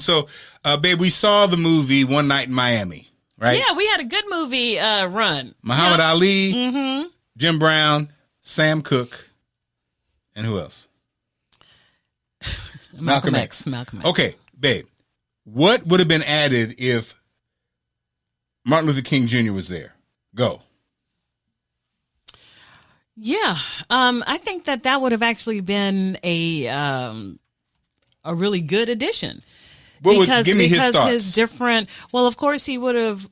So, babe, we saw the movie One Night in Miami, right? Yeah, we had a good movie run. Muhammad Ali, Jim Brown, Sam Cooke, and who else? Malcolm X. Okay, babe, what would have been added if Martin Luther King Jr. was there? Go. Yeah, I think that would have actually been a really good addition. Give me his thoughts. His different. Well, of course, he would have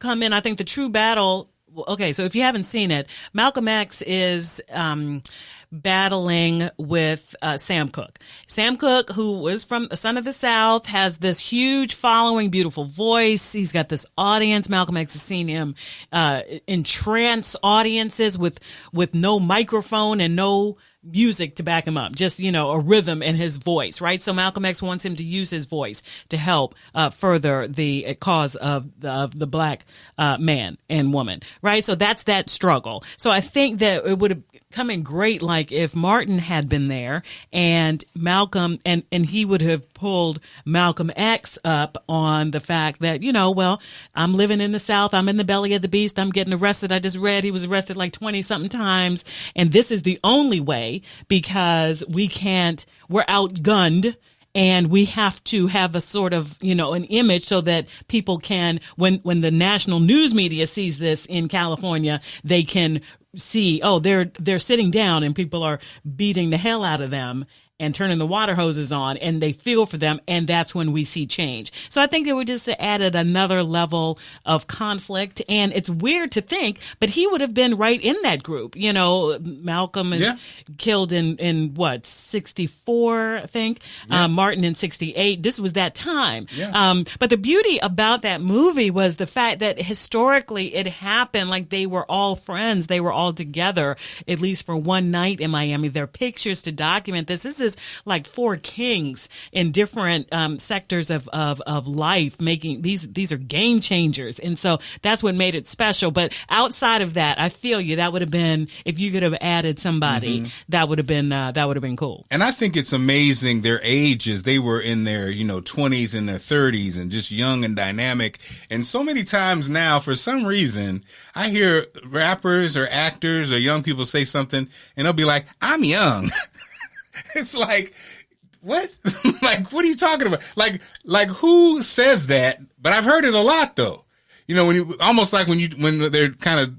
come in. I think the true battle. Okay, so if you haven't seen it, Malcolm X is battling with Sam Cooke. Sam Cooke, who was from a son of the South, has this huge following, beautiful voice. He's got this audience. Malcolm X has seen him entrance audiences with no microphone and no music to back him up, just, a rhythm in his voice, right? So Malcolm X wants him to use his voice to help further the cause of the black man and woman, right? So that's that struggle. So I think that it would have come in great, like if Martin had been there and Malcolm, and he would have pulled Malcolm X up on the fact that, well, I'm living in the South. I'm in the belly of the beast. I'm getting arrested. I just read he was arrested like 20 something times. And this is the only way, because we're outgunned, and we have to have a sort of, an image so that people can, when the national news media sees this in California, they can see, oh, they're sitting down and people are beating the hell out of them and turning the water hoses on, and they feel for them, and that's when we see change. So I think that we just added another level of conflict, and it's weird to think, but he would have been right in that group. Malcolm is killed in what, 64, I think, Martin in 68. This was that time. Yeah. But the beauty about that movie was the fact that historically it happened like they were all friends. They were all together, at least for one night in Miami. There are pictures to document this. This is like four kings in different sectors of life, making these are game changers, and so that's what made it special. But outside of that, I feel you, that would have been, if you could have added somebody, that would have been cool. And I think it's amazing their ages. They were in their 20s and their 30s, and just young and dynamic. And so many times now, for some reason, I hear rappers or actors or young people say something, and they'll be like, "I'm young." It's like, what? Like, what are you talking about? Like who says that? But I've heard it a lot, though. When they're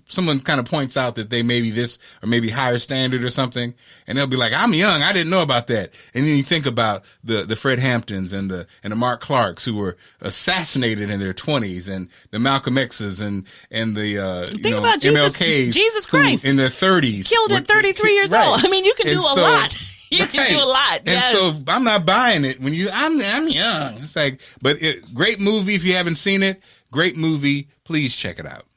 someone points out that they may be this or maybe higher standard or something, and they'll be like, "I'm young, I didn't know about that." And then you think about the Fred Hamptons and the Mark Clarks, who were assassinated in their 20s, and the Malcolm X's and the about MLKs, Jesus Christ, in their 30s, killed at 33 years old. I mean, you can do a lot. You can do a lot. Yes. And so I'm not buying it when I'm young. It's like, but great movie if you haven't seen it. Great movie. Please check it out.